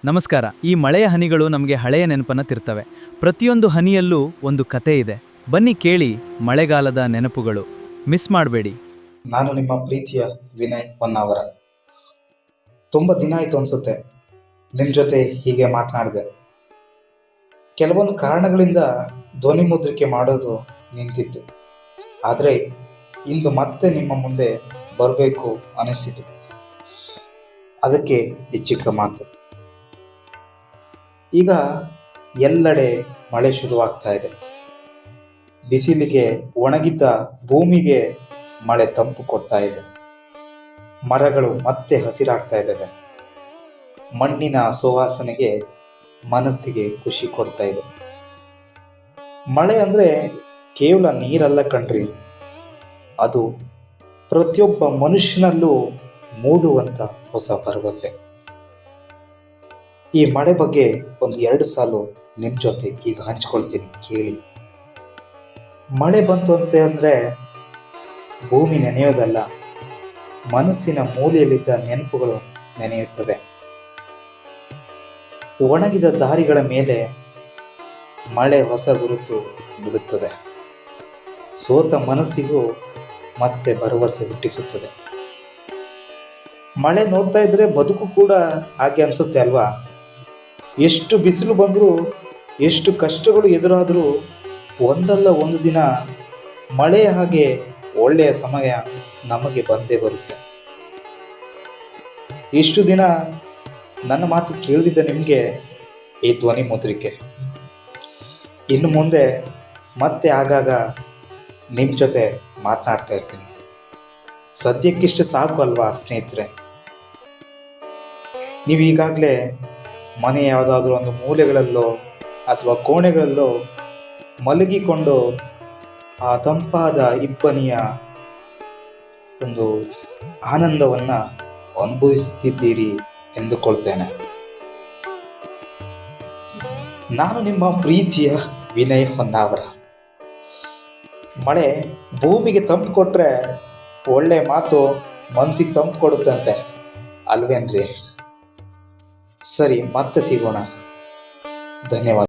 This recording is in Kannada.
ನಮಸ್ಕಾರ. ಈ ಮಳೆಯ ಹನಿಗಳು ನಮಗೆ ಹಳೆಯ ನೆನಪನ್ನ ತಿರ್ತವೆ. ಪ್ರತಿಯೊಂದು ಹನಿಯಲ್ಲೂ ಒಂದು ಕತೆ ಇದೆ. ಬನ್ನಿ ಕೇಳಿ ಮಳೆಗಾಲದ ನೆನಪುಗಳು. ಮಿಸ್ ಮಾಡಬೇಡಿ. ನಾನು ನಿಮ್ಮ ಪ್ರೀತಿಯ ವಿನಯ್ ಹೊನ್ನಾವರ. ತುಂಬ ದಿನ ಆಯಿತು ಅನಿಸುತ್ತೆ ನಿಮ್ಮ ಜೊತೆ ಹೀಗೆ ಮಾತನಾಡಿದೆ. ಕೆಲವೊಂದು ಕಾರಣಗಳಿಂದ ಧ್ವನಿ ಮುದ್ರಿಕೆ ಮಾಡೋದು ನಿಂತಿತ್ತು. ಆದರೆ ಇಂದು ಮತ್ತೆ ನಿಮ್ಮ ಮುಂದೆ ಬರಬೇಕು ಅನಿಸಿತು. ಅದಕ್ಕೆ ಈ ಚಿಕ್ಕ ಮಾತು. ಈಗ ಎಲ್ಲೆಡೆ ಮಳೆ ಶುರುವಾಗ್ತಾ ಇದೆ. ಬಿಸಿಲಿಗೆ ಒಣಗಿದ್ದ ಭೂಮಿಗೆ ಮಳೆ ತಂಪು ಕೊಡ್ತಾ ಇದೆ. ಮರಗಳು ಮತ್ತೆ ಹಸಿರಾಗ್ತಾ ಇದ್ದಾವೆ. ಮಣ್ಣಿನ ಸುವಾಸನೆಗೆ ಮನಸ್ಸಿಗೆ ಖುಷಿ ಕೊಡ್ತಾ ಇದೆ. ಮಳೆ ಅಂದರೆ ಕೇವಲ ನೀರಲ್ಲ ಕಣ್ರಿ, ಅದು ಪ್ರತಿಯೊಬ್ಬ ಮನುಷ್ಯನಲ್ಲೂ ಮೂಡುವಂಥ ಹೊಸ ಭರವಸೆ. ಈ ಮಳೆ ಬಗ್ಗೆ ಒಂದು 2 ಸಾಲು ನಿಮ್ಮ ಜೊತೆ ಈಗ ಹಂಚ್ಕೊಳ್ತೀನಿ, ಕೇಳಿ. ಮಳೆ ಬಂತು ಅಂತ ಅಂದರೆ ಭೂಮಿ ನೆನೆಯೋದಲ್ಲ, ಮನಸ್ಸಿನ ಮೂಲೆಯಲ್ಲಿದ್ದ ನೆನಪುಗಳು ನೆನೆಯುತ್ತದೆ. ಒಣಗಿದ ದಾರಿಗಳ ಮೇಲೆ ಮಳೆ ಹೊಸ ಗುರುತು ಬಿಡುತ್ತದೆ. ಸೋತ ಮನಸ್ಸಿಗೂ ಮತ್ತೆ ಭರವಸೆ ಹುಟ್ಟಿಸುತ್ತದೆ. ಮಳೆ ನೋಡ್ತಾ ಇದ್ರೆ ಬದುಕು ಕೂಡ ಹಾಗೆ ಅನಿಸುತ್ತೆ ಅಲ್ವಾ? ಎಷ್ಟು ಬಿಸಿಲು ಬಂದರೂ, ಎಷ್ಟು ಕಷ್ಟಗಳು ಎದುರಾದರೂ, ಒಂದಲ್ಲ ಒಂದು ದಿನ ಮಳೆಯ ಹಾಗೆ ಒಳ್ಳೆಯ ಸಮಯ ನಮಗೆ ಬಂದೇ ಬರುತ್ತೆ. ಇಷ್ಟು ದಿನ ನನ್ನ ಮಾತು ಕೇಳಿದ್ದ ನಿಮಗೆ ಈ ಧ್ವನಿ ಮುದ್ರಿಕೆ. ಇನ್ನು ಮುಂದೆ ಮತ್ತೆ ಆಗಾಗ ನಿಮ್ಮ ಜೊತೆ ಮಾತನಾಡ್ತಾ ಇರ್ತೀನಿ. ಸದ್ಯಕ್ಕಿಷ್ಟು ಸಾಕು ಅಲ್ವಾ ಸ್ನೇಹಿತರೆ? ನೀವು ಈಗಾಗಲೇ ಮನೆ ಯಾವುದಾದ್ರೂ ಒಂದು ಮೂಲೆಗಳಲ್ಲೋ ಅಥವಾ ಕೋಣೆಗಳಲ್ಲೋ ಮಲಗಿಕೊಂಡು ಆ ತಂಪಾದ ಇಬ್ಬನಿಯ ಒಂದು ಆನಂದವನ್ನು ಅನುಭವಿಸುತ್ತಿದ್ದೀರಿ ಎಂದುಕೊಳ್ತೇನೆ. ನಾನು ನಿಮ್ಮ ಪ್ರೀತಿಯ ವಿನಯ್ ಹೊನ್ನಾವರ. ಮಳೆ ಭೂಮಿಗೆ ತಂಪು ಕೊಟ್ಟರೆ ಒಳ್ಳೆ ಮಾತು ಮನಸ್ಸಿಗೆ ತಂಪು ಕೊಡುತ್ತಂತೆ ಅಲ್ವೇನ್ರಿ? ಸರಿ, ಮತ್ತೆ ಸಿಗೋಣ. ಧನ್ಯವಾದ.